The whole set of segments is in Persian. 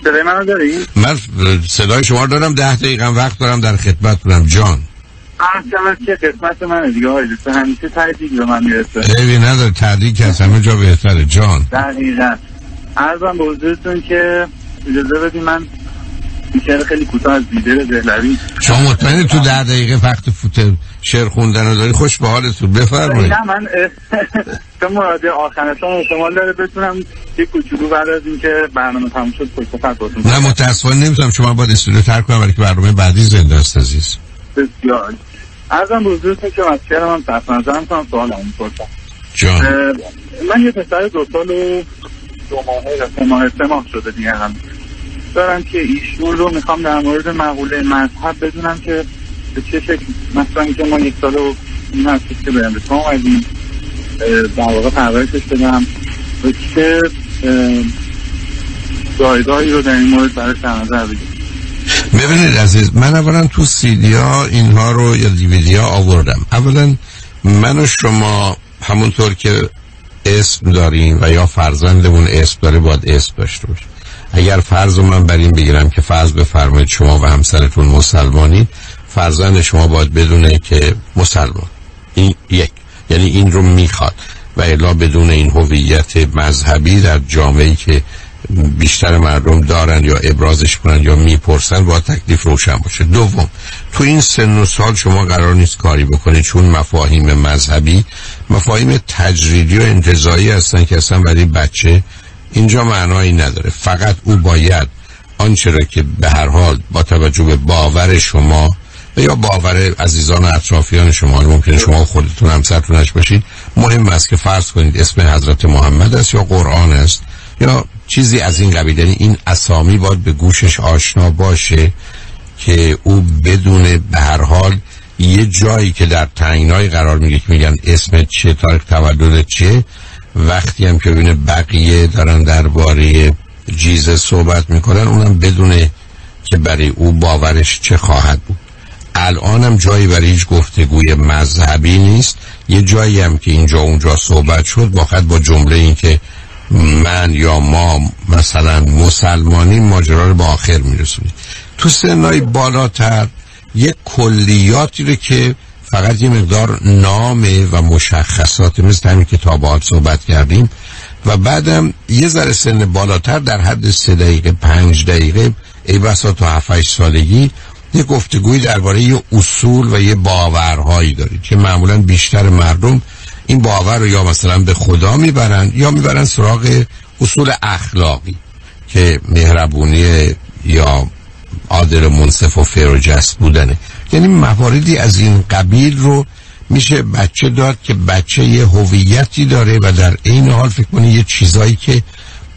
صدای منو دارین؟ من صدای شما دارم. 10 دقیقه وقت دارم در خدمتتونم جان. اصلا که قسمت منه دیگه آقای دکتر، همیشه تهدید به من میرسه. عیبی نداره، تهدید که از همه جا بهتره جان. دقیقاً. عرضم به حضورتون که اجازه بدید من بیشتر خیلی کوتاه از دیده دهلوی. شما مطمئنی تو 10 دقیقه وقت فوت شعر خوندن رو داری؟ خوش به حالتون، بفرمایید. نه من تو مراد آخرتون احتمال داره بتونم یه کوچولو بعد از اینکه برنامه تموم شد پشت سر باتون. نه متاسفانه نمیتونم، شما باید استودیو ترک کنم ولی که برنامه بعدی زنده است عزیز. بسیار. عرضم به حضورتون که از شعرم هم صرف نظرم کنم سوالم می‌پرسم. جان. من یه پسر 2 سال و 2 ماه 3 ماه شده دیگه هم دارم که ایشون رو میخوام در مورد مقوله مذهب بدونم که به چه شکل، مثلا که ما 1 سال و این هستی که به امریکا اومدیم در واقع پرورشش بدم و چه جایگاهی رو در این مورد براش در نظر بگیریم. ببینید عزیز، من اولا تو CD ها اینها رو یا DVD ها آوردم. اولا من و شما همونطور که اسم داریم و یا فرزندمون اسم داره باید اسم داشته باشه. اگر فرض رو من بر این بگیرم که فرض بفرمایید شما و همسرتون مسلمانی، فرزند شما باید بدونه که مسلمان، این یک، یعنی این رو میخواد و الا بدون این هویت مذهبی در جامعه‌ای که بیشتر مردم دارن یا ابرازش کنن یا میپرسن با تکلیف روشن باشه. دوم، تو این سن و سال شما قرار نیست کاری بکنید چون مفاهیم مذهبی مفاهیم تجریدی و انتزاعی هستن که اصلا برای بچه اینجا معنایی نداره. فقط او باید آنچه را که به هر حال با توجه به باور شما و یا باور عزیزان اطرافیان شما، ممکنه شما خودتون همسرتونش باشید، مهم است که فرض کنید اسم حضرت محمد است یا قرآن است یا چیزی از این قبیل، یعنی این اسامی باید به گوشش آشنا باشه که او بدونه به هر حال یه جایی که در تنگنای قرار میگه که میگن اسم چیه، تاریخ تولدت چیه، وقتی هم که ببینه بقیه دارن درباره جیزه صحبت میکنن اونم بدونه که برای او باورش چه خواهد بود. الان هم جایی برای هیچ گفتگوی مذهبی نیست. یه جایی هم که اینجا اونجا صحبت شد با جمله این که من یا ما مثلا مسلمانی ماجرا رو به آخر میرسونید. تو سنهای بالاتر یک کلیاتی رو که فقط یه مقدار نامه و مشخصات مثل همین که تا باهات صحبت کردیم و بعدم یه ذره سن بالاتر در حد 3 دقیقه 5 دقیقه ای بسا تا 7-8 سالگی یه گفتگوی درباره یه اصول و یه باورهایی دارید که معمولا بیشتر مردم این باور رو یا مثلا به خدا میبرن یا میبرن سراغ اصول اخلاقی که مهربونی یا عادل منصف و فیر و جست بودنه. یعنی مواردی از این قبیل رو میشه بچه داد که بچه یه هویتی داره و در این حال فکر کنه یه چیزایی که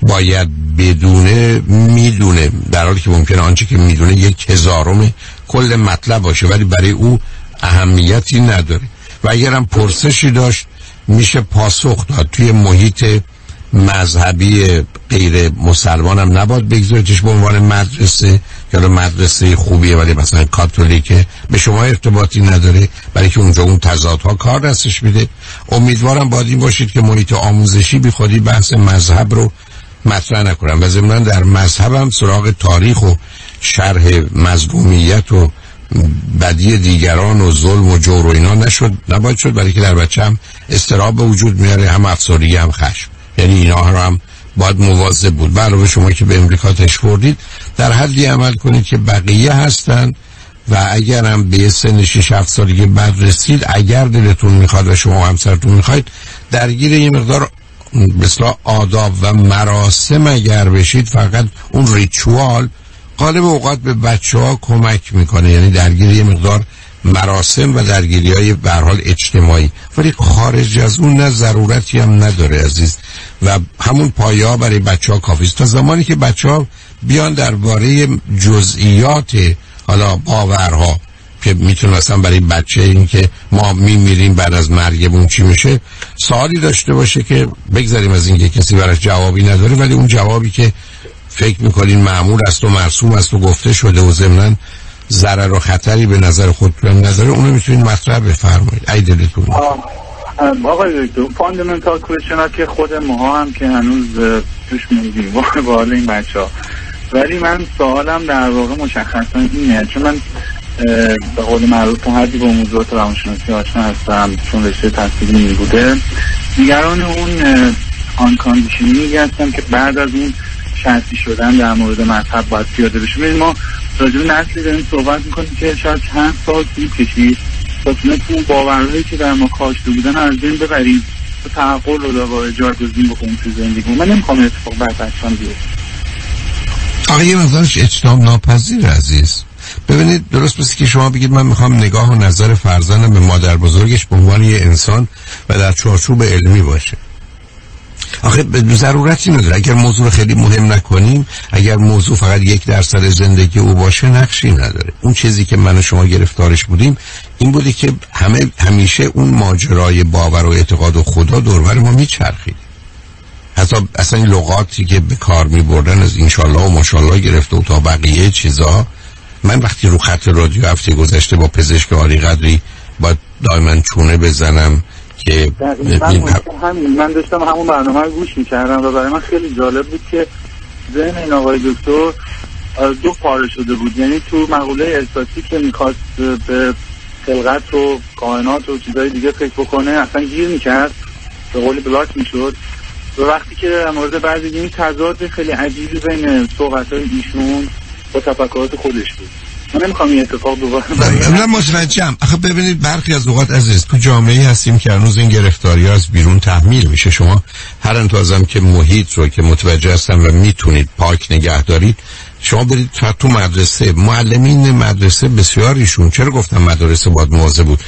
باید بدونه میدونه، در حالی که ممکنه آنچه که میدونه 1/1000 کل مطلب باشه ولی برای او اهمیتی نداره و اگرم پرسشی داشت میشه پاسخ داد. توی محیط مذهبی غیر مسلمان هم نباید بگذاریدش به عنوان مدرسه که مدرسه خوبیه ولی مثلا کاتولیکه، به شما ارتباطی نداره برای که اونجا اون تضادها کار دستش میده. امیدوارم باید این باشید که محیط آموزشی بی خودی بحث مذهب رو مطرح نکنم و ضمن در مذهب هم سراغ تاریخ و شرح مظلومیت و بدی دیگران و ظلم و جور و اینا نباید شد برای که در بچه هم اضطراب به وجود میاره، هم افسردگی هم خشم. یعنی اینا رو هم باید مواظب بود. علاوه شما که به امریکا تشوردید در حدی عمل کنید که بقیه هستن و اگر هم به سن 6-7 سالگی بعد رسید، اگر دلتون میخواد و شما همسرتون میخواید درگیر یه مقدار مثلا آداب و مراسم اگر بشید، فقط اون ریچوال غالب اوقات به بچه ها کمک میکنه، یعنی درگیر یه مقدار مراسم و درگیری های به هر حال اجتماعی، ولی خارج از اون نه ضرورتی هم نداره عزیز و همون پایه ها برای بچه ها کافی است. تا زمانی که بچه ها بیان درباره جزئیات حالا باورها که میتونه مثلا برای بچه این که ما میمیریم بعد از مرگمون چی میشه سوالی داشته باشه که بگذاریم از این که کسی براش جوابی نداره، ولی اون جوابی که فکر میکنین معمول است و مرسوم است و گفته شده و ضمناً ضرر و خطری به نظر خودتون نداره، اونو میتونید مطرح بفرمایید. ای دلتون آقای دکتر، فاندامنتال کوئسچن ها که خود ماها هم که هنوز توش موندیم با حال این بچه ها ولی من سوالم در واقع مشخصا اینه، چون من به قول معروف تا حدی با موضوعات روانشناسی آشنا هستم چون رشته تحصیلی این بوده، نگران اون آنکاندیشنینگی هستم که بعد از اون شرطی شدن در مورد مذهب باید پیاده بشه. ببین ما راجع به نسلی داریم صحبت میکنیم که شاید چند سال طول کشید تا تونستیم باورهایی که در ما کاشته بودن از بین ببریم و تحقل رو دوباره جایگزین بکنیم تو زندگی. من نمیخوام این اتفاق بعد اصلا بیفته. آقا یه مقدارش اجتناب ناپذیر عزیز. ببینید درست مثل که شما بگید من میخوام نگاه و نظر فرزندم به مادر بزرگش به عنوان یه انسان و در چارچوب علمی باشه. آخه به ضرورتی نداره. اگر موضوع رو خیلی مهم نکنیم، اگر موضوع فقط 1% زندگی او باشه، نقشی نداره. اون چیزی که من و شما گرفتارش بودیم این بوده که همیشه اون ماجرای باور و اعتقاد و خدا دوربر ما میچرخید. حتی اصلا این لغاتی که به کار میبردن از انشالله و ماشالله گرفته و تا بقیه چیزا، من وقتی رو خط رادیو هفته گذشته با پزشک عالی قدری باید دائما چونه بزنم که من داشتم همون برنامه رو گوش میکردم و برای من خیلی جالب بود که ذهن این آقای دکتر دو پاره شده بود. یعنی تو مقوله احساسی که میخواست به خلقت و کائنات و چیزهای دیگه فکر بکنه اصلا گیر میکرد، به قولی بلاک میشد. و وقتی که در مورد بعضی این تضاد خیلی عجیبی بین صحبت‌های ایشون با تفکرات خودش بود. من نمیخوام این اتفاق دوباره من متوجهم. آخه ببینید برخی از اوقات عزیز تو جامعه هستیم که هنوز این گرفتاری از بیرون تحمیل میشه. شما هر اندازم که محیط رو که متوجه هستم و میتونید پاک نگه دارید، شما برید تو مدرسه، معلمین مدرسه بسیاریشون، چرا گفتم مدرسه باید مواظب بود،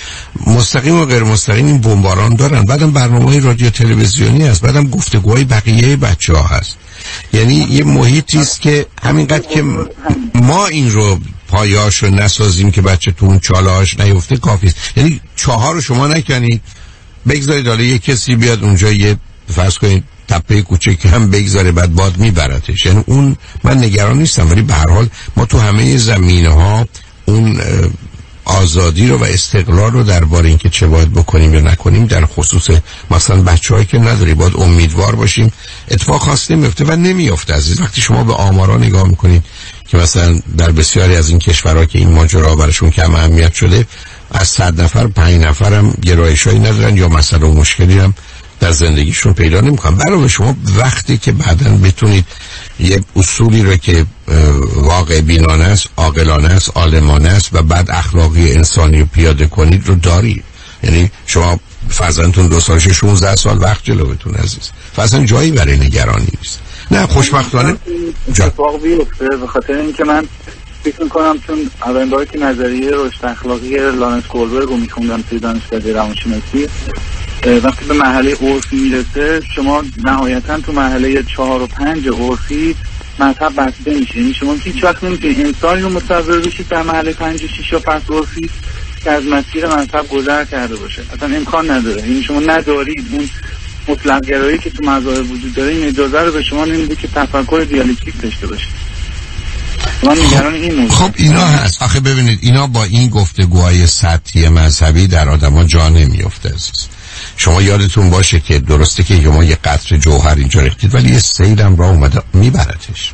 مستقیم و غیر مستقیم این بمباران دارن. بعدم برنامه‌های رادیو تلویزیونی هست، بعدم گفتگوهای بقیه بچه‌ها هست. یعنی یه محیطی است که همینقدر که ما این رو پایه‌اش رو نسازیم که بچه تو اون چاله‌اش نیفته کافی است. یعنی 4 رو شما نکنید، بگذارید حالا یه کسی بیاد اونجا یه فرض کنید تپه کوچیک هم بگذاره بعد باد میبرتش. یعنی اون من نگران نیستم، ولی به هر حال ما تو همه زمینه‌ها اون آزادی رو و استقلال رو درباره اینکه چه باید بکنیم یا نکنیم، در خصوص مثلا بچه‌هایی که نداری، باید امیدوار باشیم اتفاق خاص نمیفته و نمیفته عزیز. وقتی شما به آمارا نگاه میکنید که مثلا در بسیاری از این کشورها که این ماجرا براشون کم اهمیت شده، از 100 نفر 5 نفر هم گرایشایی ندارن یا مسئله و مشکلی هم در زندگیشون پیدا نمیکنن. برای شما وقتی که بعداً بتونید یه اصولی رو که واقع بینانه است، عاقلانه است، عالمانه است و بعد اخلاقی انسانی رو پیاده کنید رو دارید. یعنی شما فرزندتون 2 سالشه 16 سال وقت جلوتون عزیز، فرزند جایی برای نگرانی نیست. نه خوشبختانه اتفاق بیفته، به خاطر اینکه من فکر میکنم چون اولین باری که نظریه رشد اخلاقی لانس کولبرگ رو میخوندم توی دانشگاه روانشناسی، وقتی به مرحله عرفی میرسه شما نهایتا تو مرحله 4 و 5 عرفی مذهب بسته میشه. یعنی شما هیچ وقت نمیتونید انسانی رو متصور بشید در مرحله 5 و 6 و 5 عرفی که از مسیر مذهب گذر کرده باشه، اصلا امکان نداره. یعنی شما ندارید اون مطلق گرایی که تو مذاهب وجود داره، این اجازه رو به شما نمیده که تفکر دیالکتیک داشته باشید. خب اینا هست. آخه ببینید اینا با این گفتگوهای سطحی مذهبی در آدما جا نمیفته عزیز. شما یادتون باشه که درسته که شما یه قطره جوهر اینجا ریختید ولی یه سیلم را اومده میبرتش.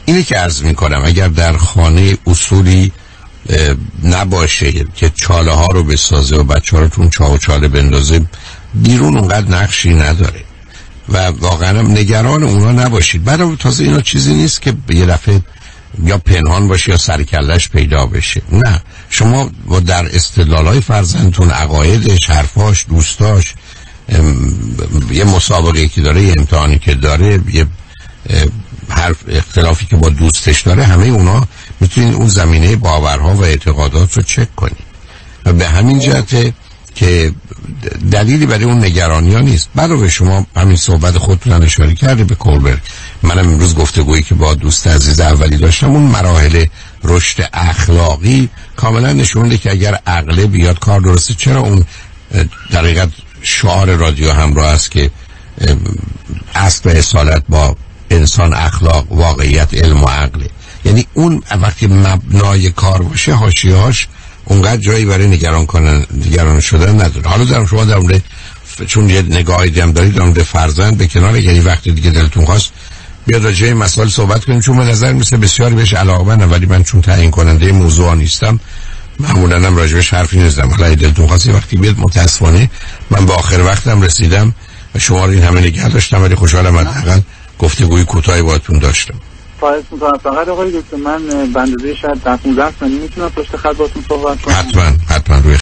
اینه که عرض میکنم اگر در خانه اصولی نباشه که چاله ها رو بسازه و بچه ها رو تون چاه و چاله بندازه، بیرون اونقدر نقشی نداره و واقعا نگران اونا نباشید. بعد تازه اینا چیزی نیست که یه دفعه یا پنهان باشه یا سرکلش پیدا بشه. نه، شما در استدلالای فرزندتون، عقایدش، حرفاش، دوستاش، یه مسابقه که داره، یه امتحانی که داره، یه حرف اختلافی که با دوستش داره، همه اونا میتونید اون زمینه باورها و اعتقادات رو چک کنید و به همین جهته که دلیلی برای اون نگرانی ها نیست. برای شما همین صحبت خودتون هم اشاره کرده به کولبرگ. منم امروز گفتگویی که با دوست عزیز اولی داشتم، اون مراحل رشد اخلاقی کاملا نشون میده که اگر عقل بیاد کار درسته. چرا اون در حقیقت شعار رادیو همراه است که اصل اصالت با انسان اخلاق، واقعیت، علم و عقله. یعنی اون وقتی مبنای کار باشه، حاشیه‌هاش اونقدر جایی برای نگران شدن نداره. حالا دارم شما در چون یه نگاهی هم دارید در فرزند به کنار، یعنی وقتی دیگه دلتون خواست بیاد راجع این مسائل صحبت کنیم، چون به نظر میسه بسیار بهش علاقه‌مندم، ولی من چون تعیین کننده موضوع نیستم معمولا هم راجبش حرفی نمیزنم. حالا دلتون خواست وقتی بیاد، متاسفانه من به آخر وقتم رسیدم و شما رو این همه نگه داشتم، ولی خوشحالم حداقل گفتگوی کوتاهی باهاتون داشتم. خواهش می‌کنم. فقط آقای دکتر من به اندازه شاید 10-15 ثانیه میتونم پشت خط باهاتون صحبت کنم؟ حتما روی